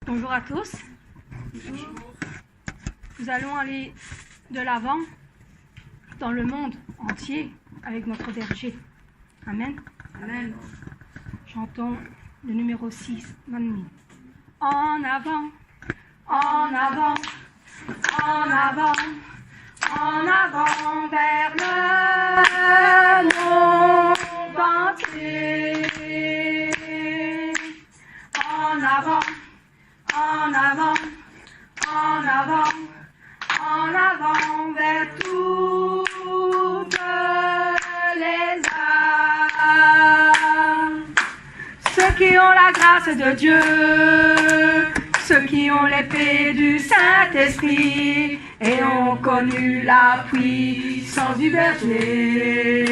Bonjour à tous. Nous allons aller de l'avant dans le monde entier avec notre berger. Amen. Amen. Chantons le numéro 6, Manmi. En avant, en avant, en avant, en avant vers le monde entier. En avant, en avant, en avant, en avant vers toutes les âmes. Ceux qui ont la grâce de Dieu, ceux qui ont l'épée du Saint-Esprit et ont connu la puissance du berger.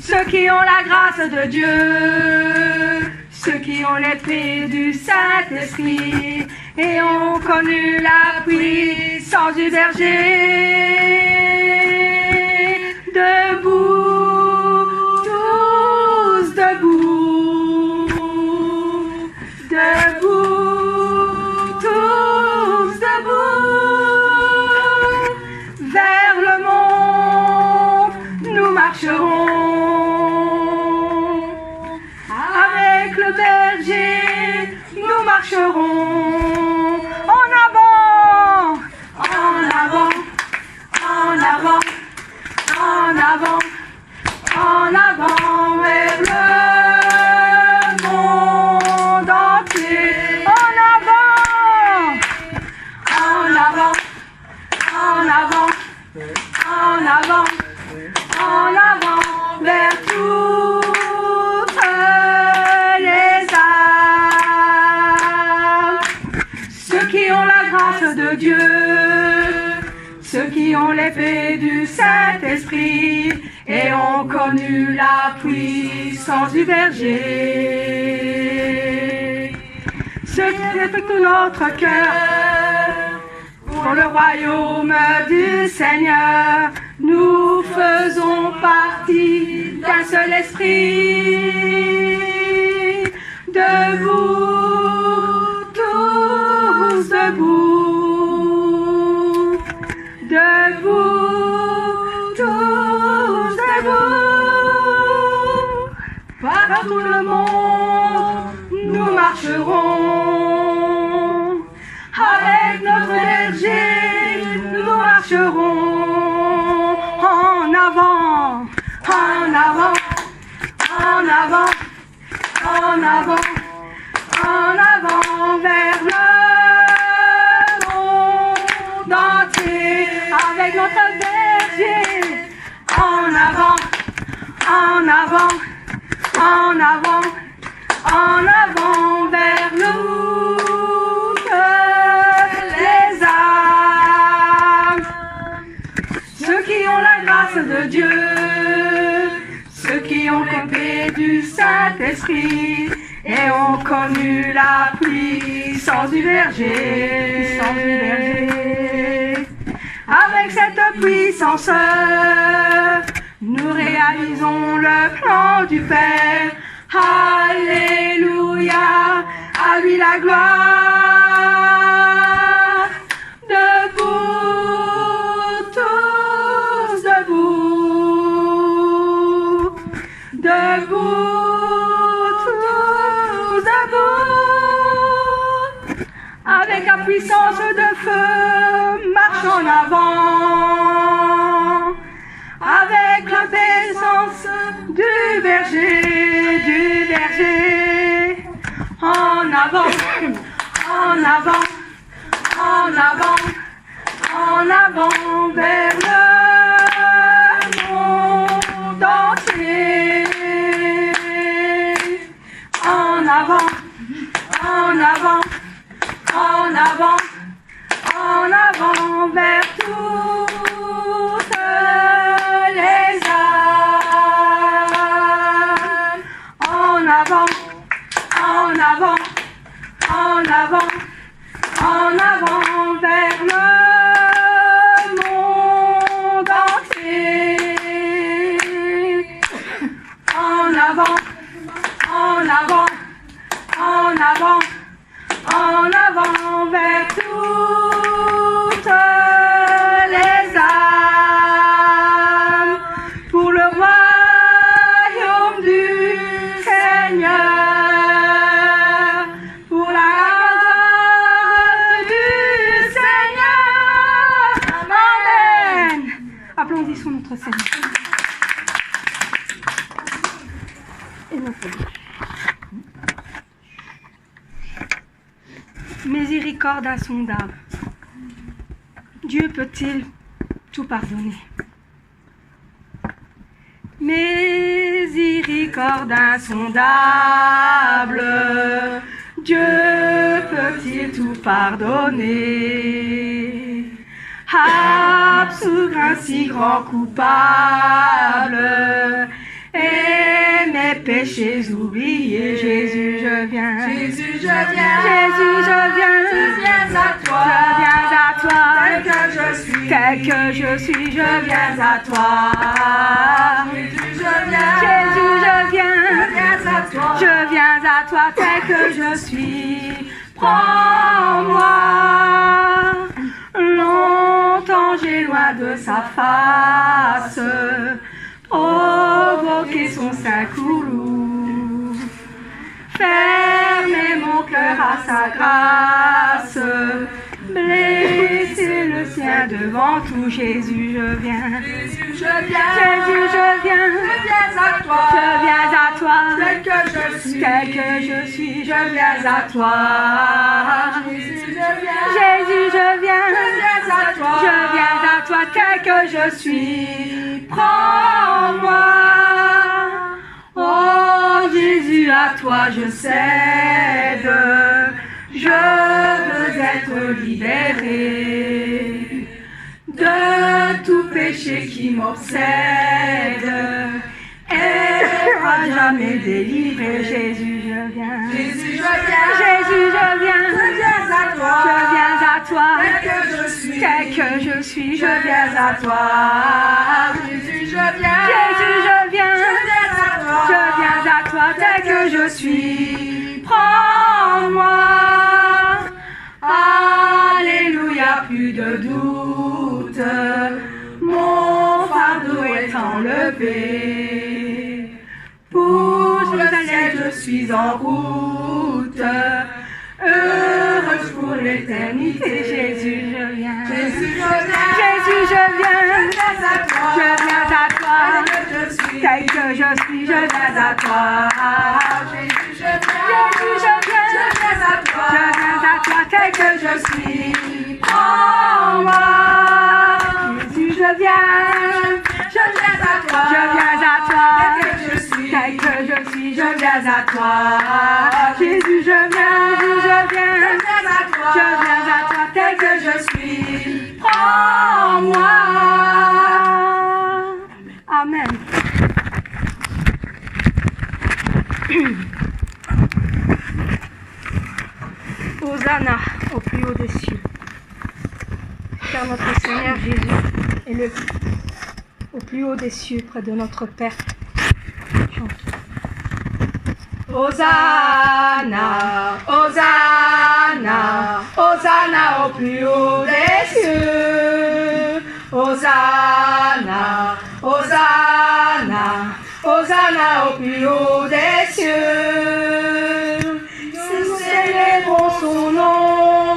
Ceux qui ont la grâce de Dieu, ceux qui ont l'épée du Saint-Esprit et ont connu la puissance du berger. Debout, tous debout, debout, tous debout, vers le monde nous marcherons. Avec le berger, nous marcherons en avant, en avant, en avant, en avant, en avant vers le monde entier. En avant, en avant, en avant, en avant, en avant vers toutes les âmes. Ceux qui ont la grâce de Dieu, ceux qui ont l'épée du Saint-Esprit et ont connu la puissance du berger. Ceux qui avec tout notre cœur pour le royaume du Seigneur, nous faisons partie d'un seul esprit. Debout, tous debout, debout, tous debout. Par tout le monde, nous marcherons. Avec notre berger, nous marcherons en avant, en avant, en avant, en avant, en avant vers le monde entier. Avec notre berger, en avant, en avant, en avant, en avant vers nous. Ceux qui ont la grâce de Dieu, ceux qui ont l'épée du Saint-Esprit et ont connu la puissance du berger. Avec cette puissance, nous réalisons le plan du Père. Alléluia, à lui la gloire. Debout, tous debout, debout, tous debout. Avec la puissance de feu, marche en avant. Avec l'obéissance du berger, du berger. En avant, en avant, en avant, en avant vers le monde entier. En avant, en avant, en avant, en avant vers toutes les âmes. En avant, en avant, en avant, en avant vers le monde entier. En avant, en avant, en avant. Miséricorde insondable. Dieu peut-il tout pardonner? Miséricorde insondable, Dieu peut-il tout pardonner? Absoudre un si grand coupable et mes péchés oubliés. Jésus, je viens. Jésus, je viens. Jésus, je viens. Je viens à toi. Je viens à toi. Tel que je suis. Tel que je suis, je viens à toi. Jésus, je viens. Jésus, je viens. Je viens à toi. Je viens à toi tel que je suis. Prends-moi. Longtemps j'ai loin de sa face provoqué son saint courroux. Fermer mon cœur à sa grâce, blesser le sien devant tout. Jésus, je viens. Jésus, je viens. Jésus, je viens. Je viens à toi. Je viens à toi. Tel que je suis. Tel que je suis, je viens à toi. Jésus, je viens. Jésus, je viens. Je viens à toi. Je viens à toi tel que je suis. Prends-moi. Oh Jésus, à toi je cède. Je veux être libéré de tout péché qui m'obsède et à jamais délivré. Jésus, je viens. Jésus, je viens. Jésus, je viens. Je viens à toi. Je viens à toi. Tel que je suis. Tel que je suis, je viens à toi. Jésus, je viens. Jésus, je viens. Je viens à toi. Je viens à toi tel que je suis. Prends-moi. Alléluia, plus de doute. Mon fardeau est enlevé. Pour Jérusalem, je suis en route. Heureuse pour l'éternité. Jésus, je viens. Jésus, je viens. Jésus, je viens. Je viens à toi. Je viens à toi. Tel que je suis. Tel que je suis, je viens à toi. Jésus, je viens. Jésus, je viens. Je viens à toi. Je viens à toi tel que je suis. Prends-moi. Jésus, je viens. Je viens à toi. Je viens à toi. Tel que je suis. Tel que je suis, je viens à toi. Jésus, je viens. Jésus, je viens. Je viens à toi. Je viens à toi tel que je suis. Prends-moi. Amen. Hosanna au plus haut des cieux. Car notre Seigneur Jésus est le au plus haut des cieux, près de notre Père. Chantons. Hosanna, Hosanna, Hosanna au plus haut des cieux. Hosanna, Hosanna, Hosanna au plus haut des cieux. Nous célébrons son nom,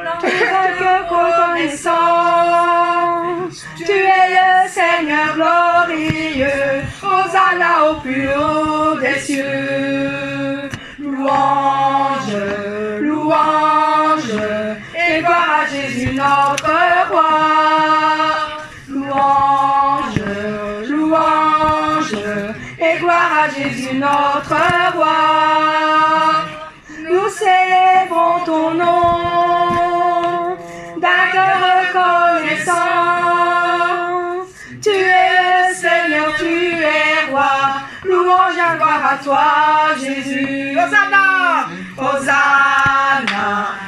notre cœur reconnaissant. Tu es le Seigneur glorieux. Hosanna au plus haut des cieux. Louange, louange, et gloire à Jésus notre roi. Louange, louange, et gloire à Jésus notre roi. Nous célébrons ton nom, d'un cœur reconnaissant. Tu es le Seigneur, tu es roi. Louange et gloire à toi, Jésus. Hosanna, Hosanna,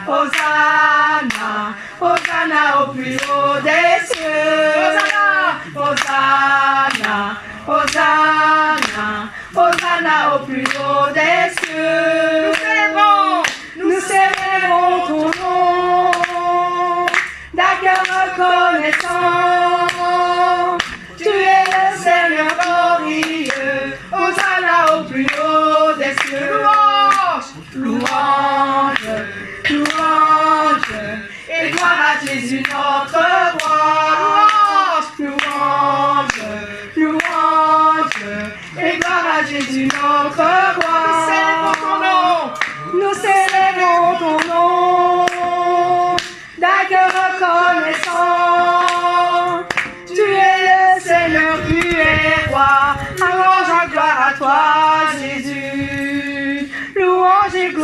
Hosanna, Hosanna au plus haut des cieux. Hosanna, Hosanna, Hosanna au plus haut des cieux. Nous célébrons ton nom, d'un cœur reconnaissant. Tu es le Seigneur glorieux. Hosanna au plus haut des cieux. Louange, louange, louange, et gloire à Jésus notre roi. Louange, louange, louange, et gloire à Jésus notre roi.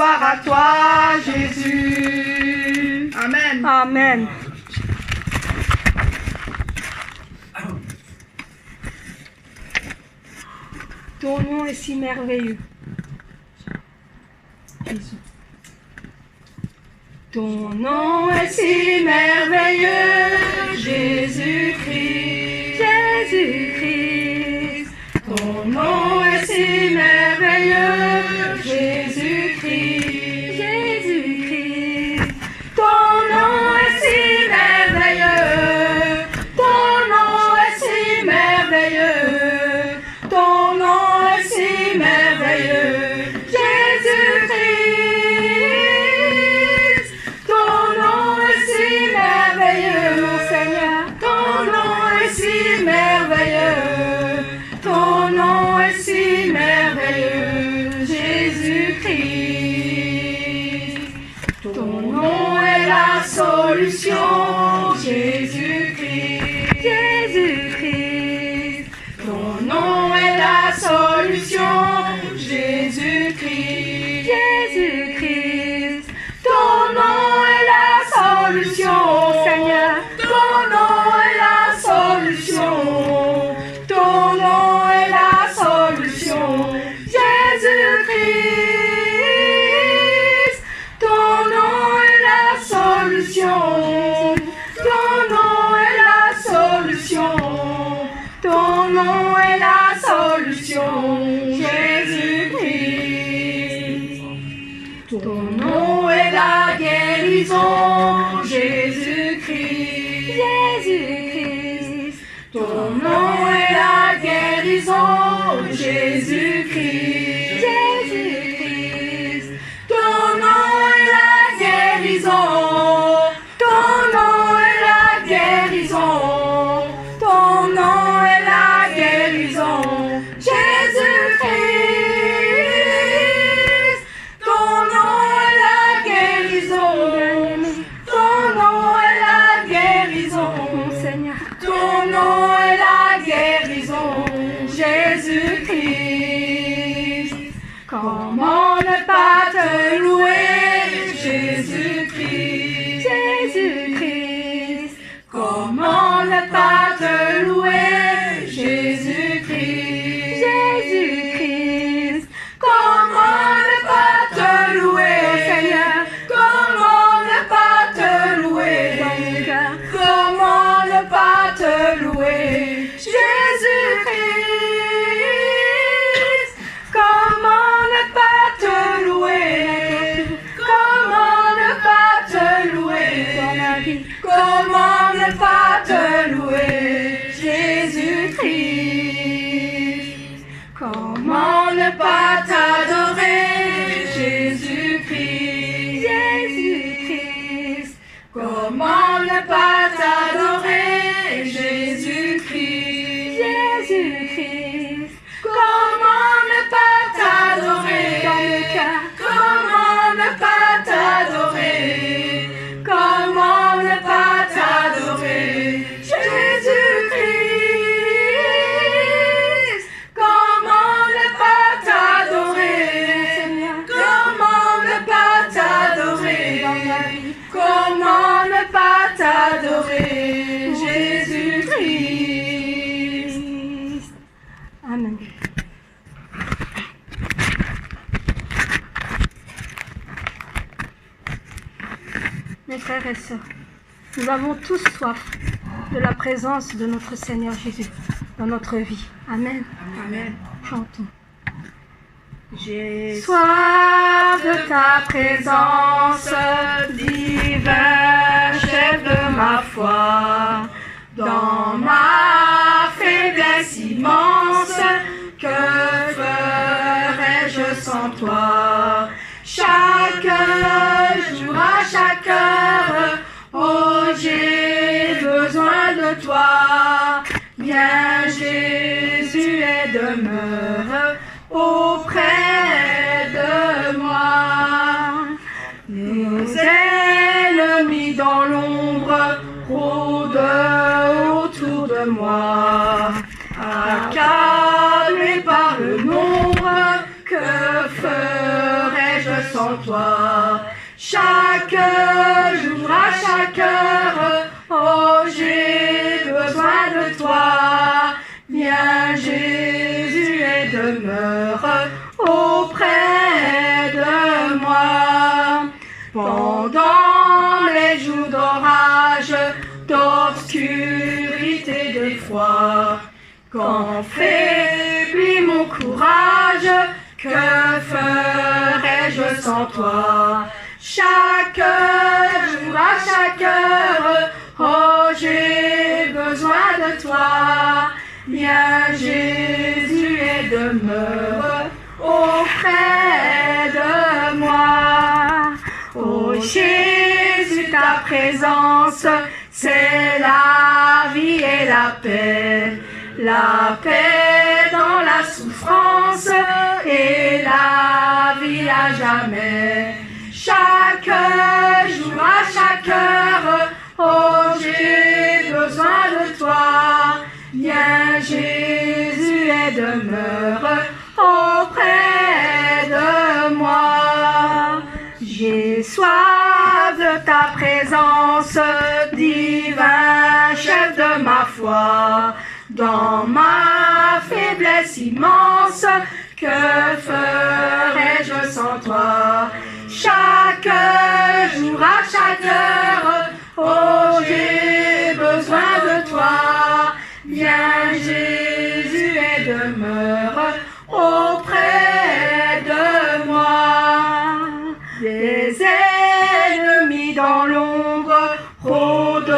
Gloire à toi, Jésus. Amen. Amen. Ton nom est si merveilleux. Jésus. Ton nom est si merveilleux, Jésus-Christ. Jésus-Christ. Ton nom est si merveilleux, Jésus-Christ. Jésus-Christ. Ton nom est si merveilleux. Ton nom est si merveilleux. Ton nom est si merveilleux, Jésus-Christ. Ton nom est si merveilleux, mon Seigneur. Ton nom est si merveilleux. Ton nom est si merveilleux, Jésus-Christ. Ton nom est la solution, Jésus-Christ. Jésus-Christ. Ton nom est la solution, Jésus-Christ. Jésus-Christ. Ton nom est la solution, Seigneur. Ton nom est la solution. Ton nom est la solution, Jésus-Christ. Ton nom est la solution. Ton nom est la solution. Ton nom est la solution, Jésus-Christ. Ton nom est la guérison, Jésus-Christ. Jésus-Christ. Ton nom est la guérison, Jésus-Christ. Jésus-Christ. Ton nom est la guérison. Ton nom est la guérison. Ton nom est la guérison, Jésus-Christ. Ton nom est la guérison. Ton nom est la guérison, mon Seigneur. Ton nom est la guérison, Jésus-Christ. Comment ne pas te louer, Jésus-Christ. Jésus-Christ. Comment ne pas te louer, Jésus-Christ. Jésus-Christ. Comment ne pas te louer, Seigneur. Comment ne pas te louer dans mon cœur. Comment ne pas te louer, Jésus-Christ. Comment ne pas te louer. Comment ne pas te louer dans ma vie. Comment ne pas te louer, Jésus-Christ. Comment ne pas t'adorer, Jésus-Christ. Jésus-Christ. Comment ne pas t'adorer, Jésus-Christ. Jésus-Christ. Comment ne pas t'adorer dans le cœur. Comment ne pas t'adorer. Comment ne pas t'adorer, Jésus-Christ. Comment ne pas t'adorer, Seigneur. Comment ne pas t'adorer dans ma vie. Comment ne pas t'adorer, Jésus-Christ. Amen. Mes frères et sœurs, nous avons tous soif de la présence de notre Seigneur Jésus dans notre vie. Amen. Amen. Chantons. J'ai Soif de ta présence, divin chef de ma foi, dans ma faiblesse immense, que ferais-je sans toi? Chaque jour, à chaque heure, oh j'ai besoin de toi. Viens Jésus et demeure auprès de moi. Nos ennemis dans l'ombre rôdent autour de moi, accablés par le nombre, que ferais-je sans toi? toi. Chaque jour, à chaque heure, oh j'ai besoin de toi. Viens Jésus et demeure auprès de moi. Pendant les jours d'orage, d'obscurité, d'effroi, quand faiblit mon courage, que ferais-je sans toi? Chaque jour, à chaque heure, oh j'ai besoin de toi. Viens Jésus et demeure auprès de moi. Oh Jésus, ta présence, c'est la vie et la paix dans la souffrance et la vie à jamais. Chaque jour, à chaque heure, oh j'ai besoin de toi. Viens Jésus et demeure auprès de moi. J'ai soif de ta présence, divin chef de ma foi. Dans ma faiblesse immense, que ferais-je sans toi? Chaque jour, à chaque heure, oh j'ai besoin de toi. Viens Jésus et demeure auprès de moi. Des ennemis dans l'ombre rôdent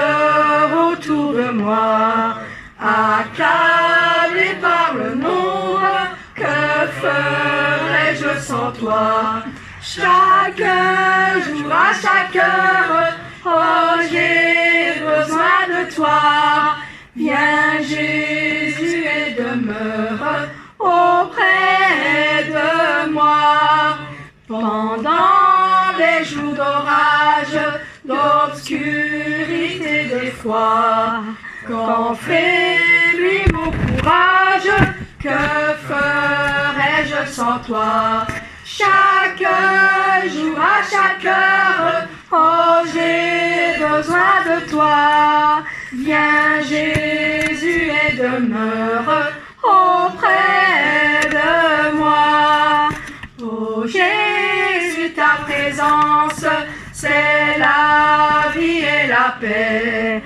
autour de moi. Accablé par le nombre, que ferais-je sans toi? Chaque jour, à chaque heure, oh j'ai besoin de toi. Viens Jésus et demeure auprès de moi. Pendant les jours d'orage, d'obscurité, d'effroi, quand faiblit mon courage, que ferais-je sans toi? Chaque jour, à chaque heure, oh j'ai besoin de toi. Viens Jésus et demeure auprès de moi. Oh Jésus, ta présence, c'est la vie et la paix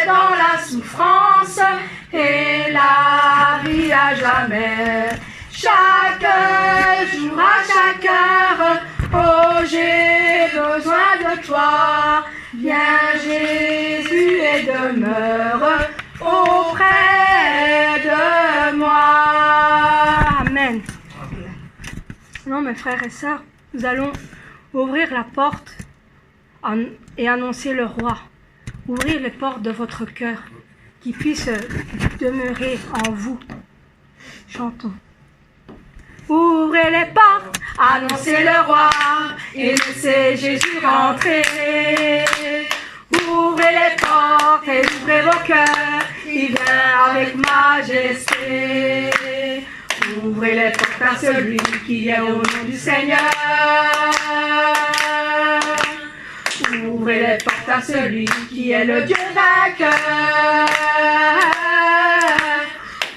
dans la souffrance et la vie à jamais. Chaque jour, à chaque heure, oh j'ai besoin de toi. Viens Jésus et demeure auprès de moi. Amen. Non, mes frères et sœurs, nous allons ouvrir la porte et annoncer le roi. Ouvrir les portes de votre cœur, qui puisse demeurer en vous. Chantons. Ouvrez les portes, annoncez le roi, et laissez Jésus rentrer. Ouvrez les portes et ouvrez vos cœurs, il vient avec majesté. Ouvrez les portes à celui qui est au nom du Seigneur. Ouvrez les portes à celui qui est le Dieu vainqueur.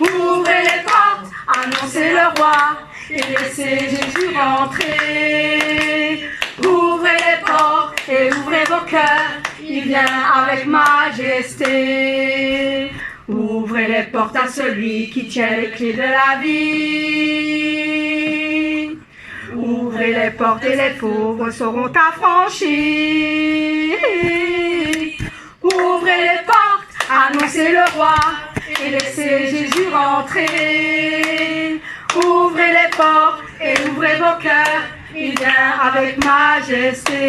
Ouvrez les portes, annoncez le roi, et laissez Jésus rentrer. Ouvrez les portes et ouvrez vos cœurs, il vient avec majesté. Ouvrez les portes à celui qui tient les clés de la vie. Ouvrez les portes et les pauvres seront affranchis. Ouvrez les portes, annoncez le roi, et laissez Jésus rentrer. Ouvrez les portes et ouvrez vos cœurs, il vient avec majesté.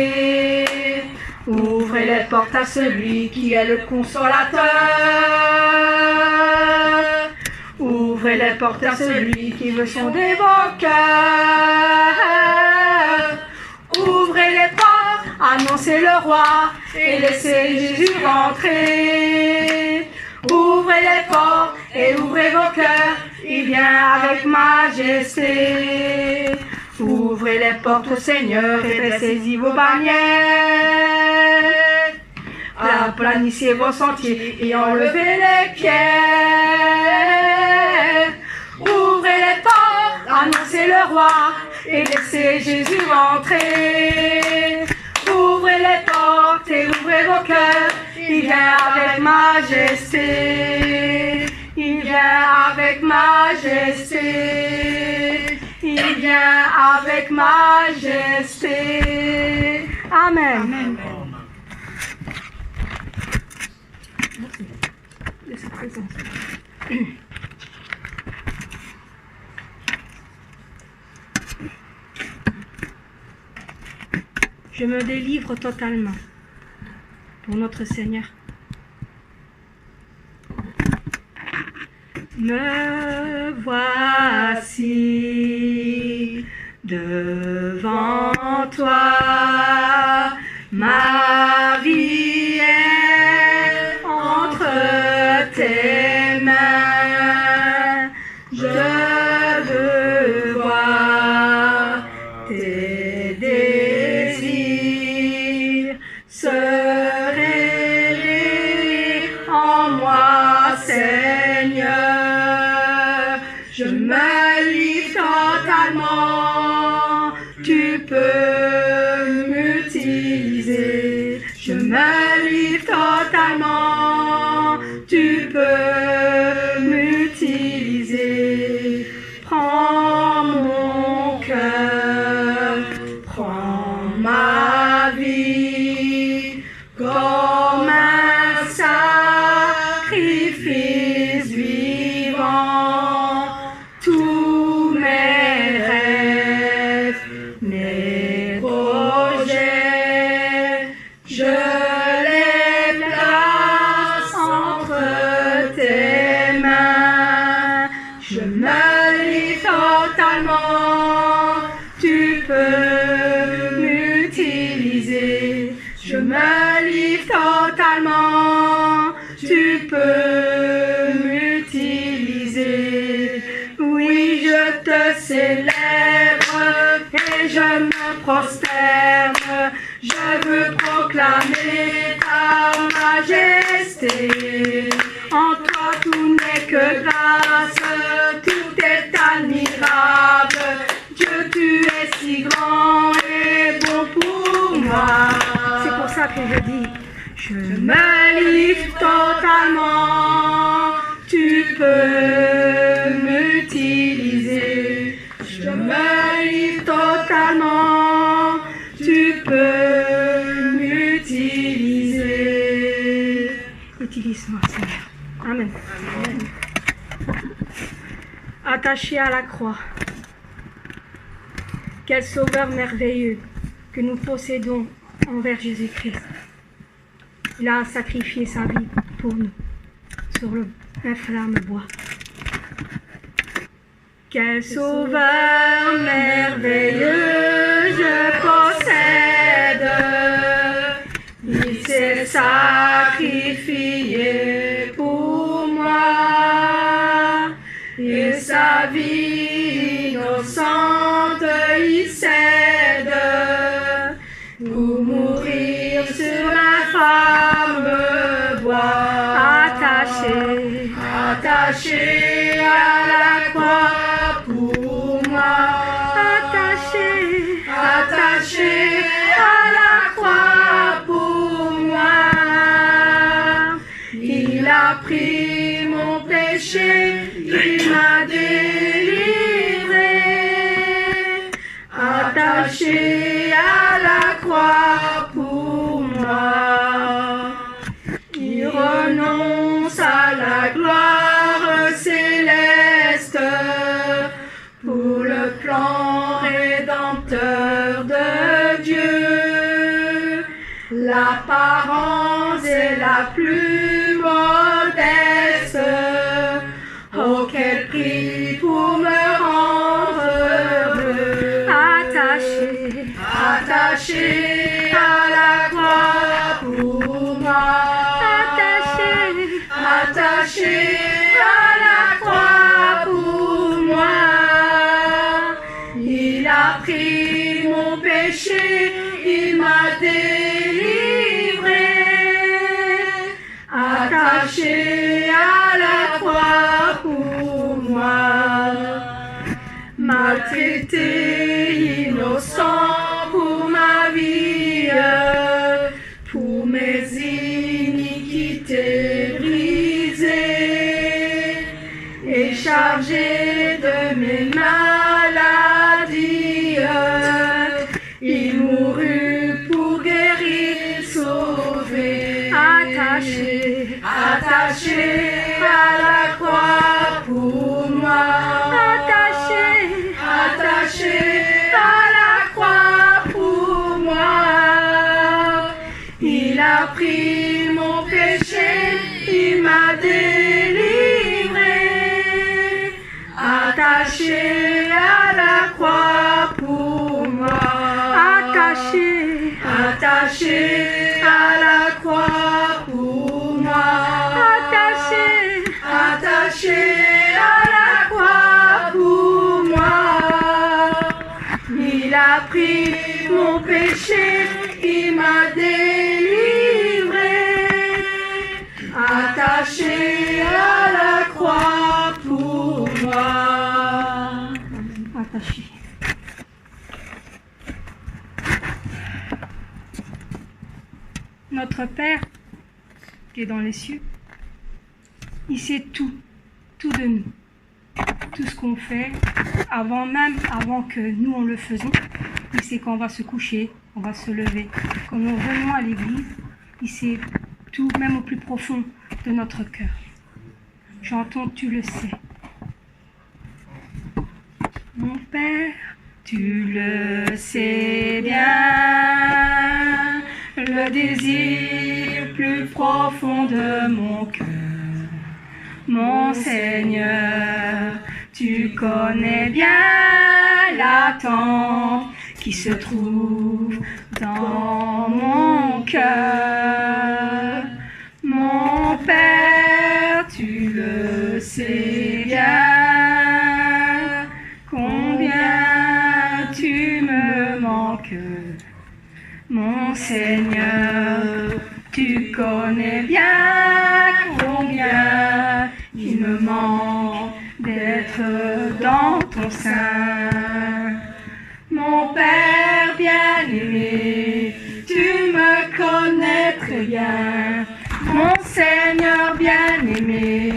Ouvrez les portes à celui qui est le consolateur. Ouvrez les portes à celui qui veut sonder vos cœurs. Ouvrez les portes, annoncez le roi, et laissez Jésus rentrer. Ouvrez les portes et ouvrez vos cœurs, il vient avec majesté. Ouvrez les portes au Seigneur et dressez-y vos bannières. Aplanissez vos sentiers et enlevez les pierres. Ouvrez les portes, annoncez le roi et laissez Jésus entrer. Ouvrez les portes et ouvrez vos cœurs. Il vient avec majesté. Il vient avec majesté. Il vient avec majesté. Amen. Amen. De sa présence. Je me délivre totalement pour notre Seigneur. Me voici devant toi, ma vie est entre tes mains. Je veux voir tes désirs se révéler en moi, Seigneur. Je me livre totalement, tu peux m'utiliser. Je me livre totalement, tu peux m'utiliser. Prends mon cœur, prends ma vie comme un sacrifice vivant. Tous mes rêves, mes projets, je les place entre tes mains. Je me livre totalement, tu peux m'utiliser. Je me livre totalement, tu peux m'utiliser. Oui, je te célèbre et je me prosterne. Je veux proclamer ta majesté. En toi tout n'est que grâce, tout est admirable. Dieu, tu es si grand et bon pour moi. C'est pour ça que je dis, je me livre totalement, tu peux m'utiliser. Je me livre totalement, tu peux m'utiliser. Utilise-moi, Seigneur. Amen. Amen. Attaché à la croix, quel sauveur merveilleux que nous possédons envers Jésus-Christ. Il a sacrifié sa vie pour nous sur le inflammable bois. Quel sauveur merveilleux je possède. Il s'est sacrifié pour moi. Et sa vie innocente il cède pour mourir sur l'infâme bois. Attaché à la croix pour moi. Attaché à la croix pour moi. Il a pris mon péché, il m'a délivré. Attaché à la croix pour moi. Il renonce à la gloire céleste pour le plan rédempteur de Dieu. L'apparence est la plus modeste. Oh, quel prix pour me rendre heureux. Attaché à la croix pour moi. Attaché à la croix pour moi. Il a pris mon péché, il m'a délivré. Attaché à la croix pour moi, maltraité, innocent pour ma vie, pour mes iniquités brisées et chargé de mes maladies. Il mourut pour guérir, sauver, attaché à la croix pour moi, attaché à la croix pour moi. Il a pris mon péché, il m'a délivré, attaché à la croix pour moi, attaché à la croix pour moi, attaché à la croix pour moi. Il a pris mon péché, il m'a délivré, attaché à la croix pour moi. Attaché. Notre Père, qui est dans les cieux, il sait tout de nous, tout ce qu'on fait, avant que nous on le faisons. Il sait quand on va se coucher, on va se lever. Quand nous revenons à l'église, il sait tout, même au plus profond de notre cœur. Chantons, tu le sais. Mon Père, tu le sais bien, le désir plus profond de mon cœur. Mon Seigneur, tu connais bien l'attente qui se trouve dans mon cœur. Mon Père, tu le sais bien, combien tu me manques. Mon Seigneur, tu connais bien combien il me manque d'être dans ton sein. Mon Père bien-aimé, tu me connais très bien. Mon Seigneur bien-aimé,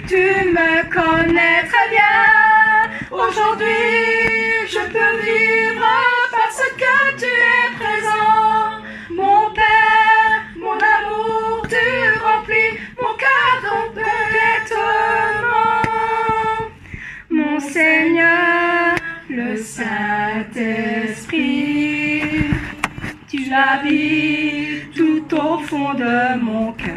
tu me connais très bien. Aujourd'hui, je peux vivre parce que tu es présent. Mon Père, mon amour, tu remplis mon cœur complètement. Mon Seigneur, le Saint-Esprit, tu habites tout au fond de mon cœur.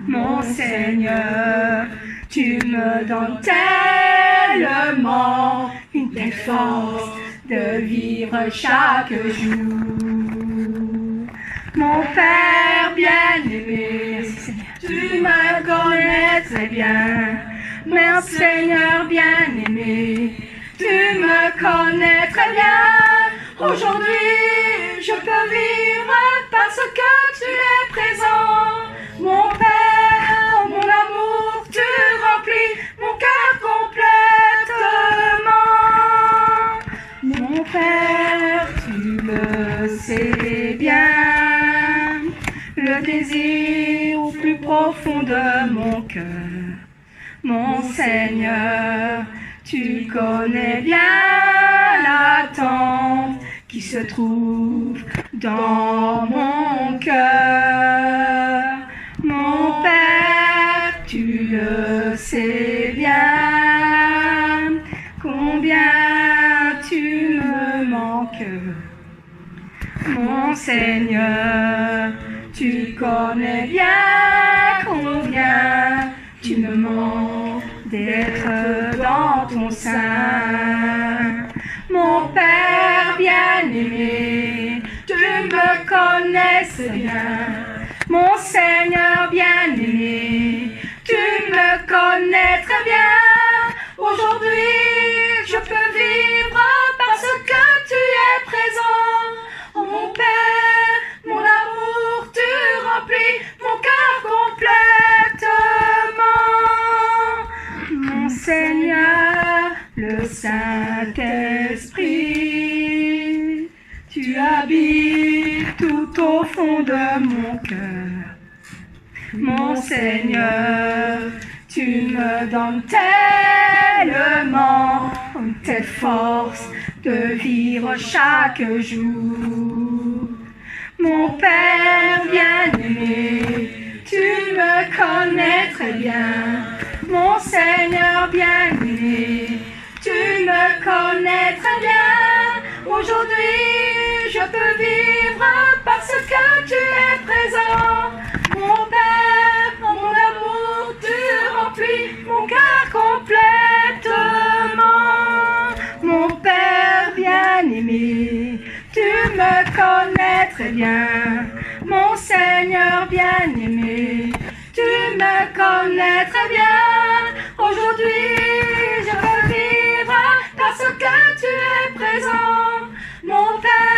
Mon Seigneur, tu me donnes tellement une telle force de vivre chaque jour. Mon Père bien-aimé, tu me connais très bien. Mon Seigneur bien-aimé, tu me connais très bien. Aujourd'hui, je peux vivre parce que tu es présent. Mon Père, mon amour, tu remplis mon cœur complètement. Mon Père, tu le sais bien, le désir au plus profond de mon cœur. Mon Seigneur, tu connais bien l'attente qui se trouve dans mon cœur. Mon Père, tu le sais bien, combien tu me manques. Mon Seigneur, tu connais bien combien tu me manques d'être dans ton sein. Mon Père bien-aimé, tu me connais bien. Mon Seigneur bien-aimé, tu me connais très bien. Aujourd'hui, je peux vivre parce Saint-Esprit, tu habites tout au fond de mon cœur. Mon Seigneur, tu me donnes tellement cette force de vivre chaque jour. Mon Père bien-aimé, tu me connais très bien. Mon Seigneur bien-aimé, tu me connais très bien. Aujourd'hui, je peux vivre parce que tu es présent. Mon Père, mon amour, tu remplis mon cœur complètement. Mon Père bien-aimé, tu me connais très bien. Mon Seigneur bien-aimé, tu me connais très bien. Aujourd'hui, je veux vivre parce que tu es présent. Mon Père